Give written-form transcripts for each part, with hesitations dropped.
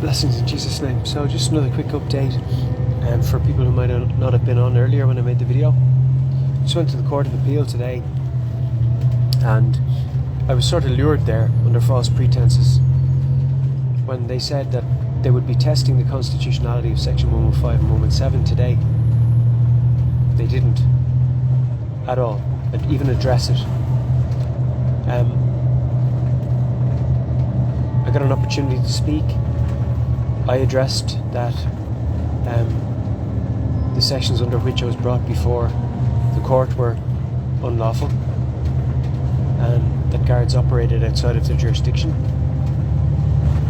Blessings in Jesus' name. So just another quick update for people who might not have been on earlier when I made the video. Just went to the Court of Appeal today, and I was sort of lured there under false pretenses when they said that they would be testing the constitutionality of Section 115 and 117 today. They didn't at all, and even address it. I got an opportunity to speak. I addressed that the sections under which I was brought before the court were unlawful, and that guards operated outside of their jurisdiction.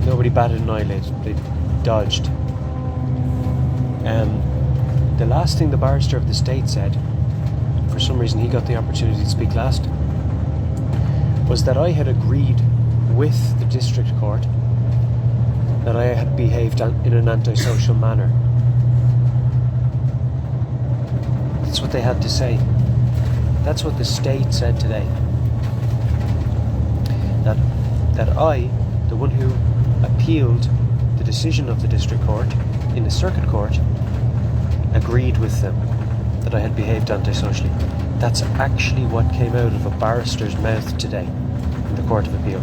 Nobody batted an eyelid. They dodged. The last thing the barrister of the state said, for some reason he got the opportunity to speak last, was that I had agreed with the district court that I had behaved in an antisocial manner. That's what they had to say. That's what the state said today. That I, the one who appealed the decision of the district court in the circuit court, agreed with them that I had behaved antisocially. That's actually what came out of a barrister's mouth today in the Court of Appeal.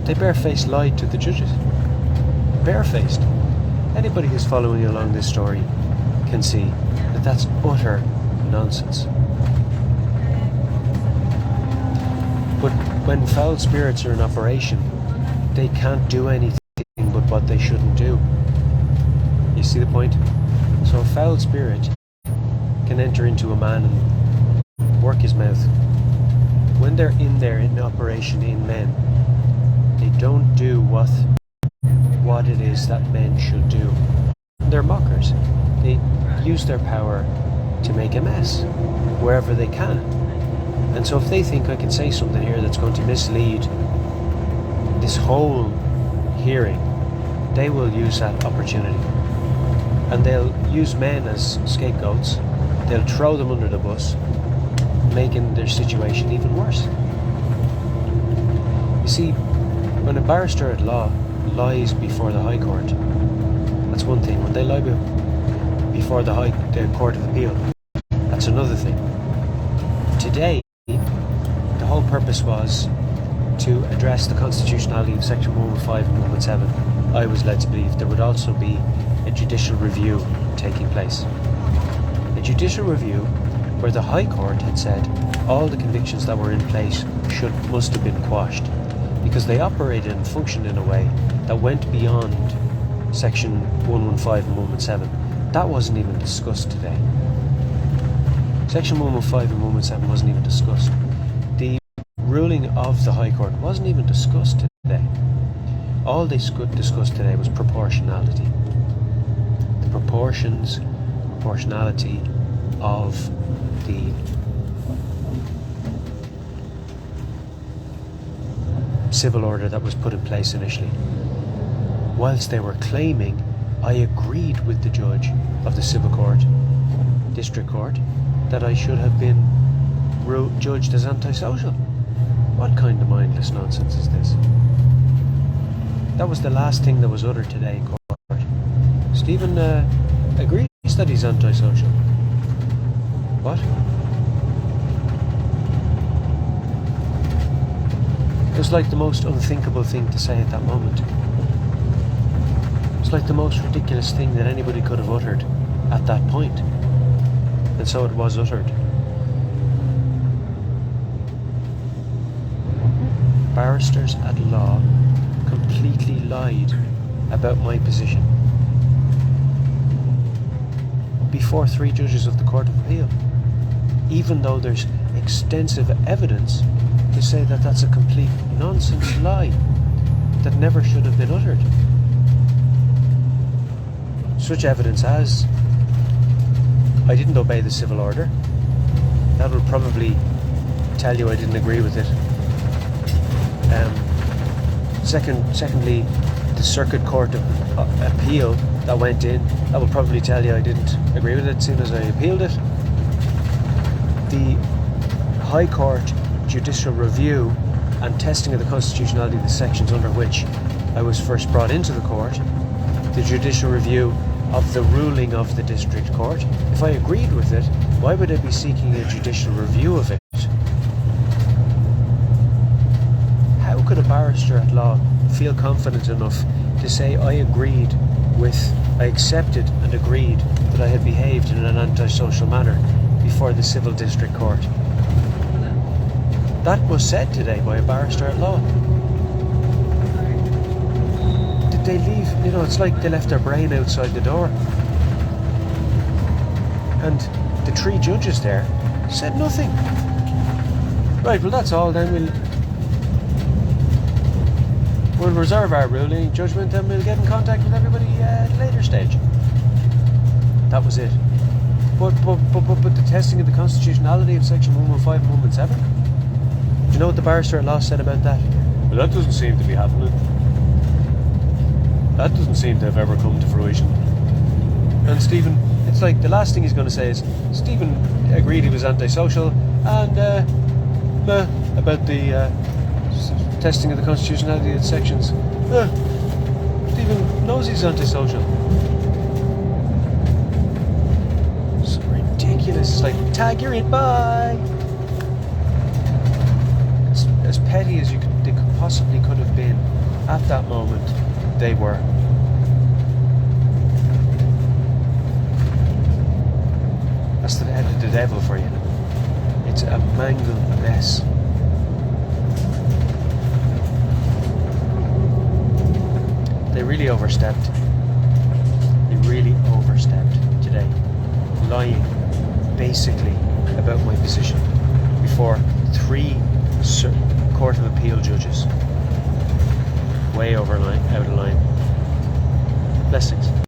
They barefaced lied to the judges. Barefaced. Anybody who's following along this story can see that that's utter nonsense. But when foul spirits are in operation, they can't do anything but what they shouldn't do. You see the point? So a foul spirit can enter into a man and work his mouth. When they're in there in operation in men, they don't do what it is that men should do. They're mockers. They use their power to make a mess wherever they can. And so if they think I can say something here that's going to mislead this whole hearing, they will use that opportunity. And they'll use men as scapegoats. They'll throw them under the bus, making their situation even worse. You see, when a barrister at law lies before the High Court, that's one thing. When they lie before the Court of Appeal, that's another thing. Today, the whole purpose was to address the constitutionality of Section 115 and 117. I was led to believe there would also be a judicial review taking place. A judicial review where the High Court had said all the convictions that were in place must have been quashed, because they operated and functioned in a way that went beyond Section 115 and 117. That wasn't even discussed today. Section 115 and 117 wasn't even discussed. The ruling of the High Court wasn't even discussed today. All they discussed today was proportionality. The proportionality of the civil order that was put in place initially. Whilst they were claiming I agreed with the judge of the civil court, district court, that I should have been judged as antisocial. What kind of mindless nonsense is this? That was the last thing that was uttered today in court. Stephen agrees that he's antisocial. What? It was like the most unthinkable thing to say at that moment. It was like the most ridiculous thing that anybody could have uttered at that point. And so it was uttered. Barristers at law completely lied about my position before 3 judges of the Court of Appeal, even though there's extensive evidence to say that that's a complete nonsense lie that never should have been uttered. Such evidence as I didn't obey the civil order. That would probably tell you I didn't agree with it. Secondly, the Circuit Court of Appeal that went in, that will probably tell you I didn't agree with it as soon as I appealed it. The High Court judicial review and testing of the constitutionality of the sections under which I was first brought into the court, the judicial review of the ruling of the district court. If I agreed with it, why would I be seeking a judicial review of it? How could a barrister at law feel confident enough to say I accepted and agreed that I had behaved in an antisocial manner before the civil district court? That was said today by a barrister at law. Did they leave? It's like they left their brain outside the door. And the 3 judges there said nothing. Right, well that's all then. We'll reserve our ruling judgment and we'll get in contact with everybody at a later stage. That was it. But the testing of the constitutionality of section 115 and 117? Do you know what the barrister at law said about that? Well, that doesn't seem to be happening. That doesn't seem to have ever come to fruition. And Stephen, it's like the last thing he's going to say is, Stephen agreed he was antisocial and about the testing of the constitutionality of the sections. Stephen knows he's antisocial. So ridiculous. It's like, tag, you're in, bye. As petty as they possibly could have been at that moment, they were. That's the head of the devil for you. It's a mangled mess. They really overstepped. They really overstepped today, lying basically about my position before 3 Court of Appeal judges. Way out of line. Blessings.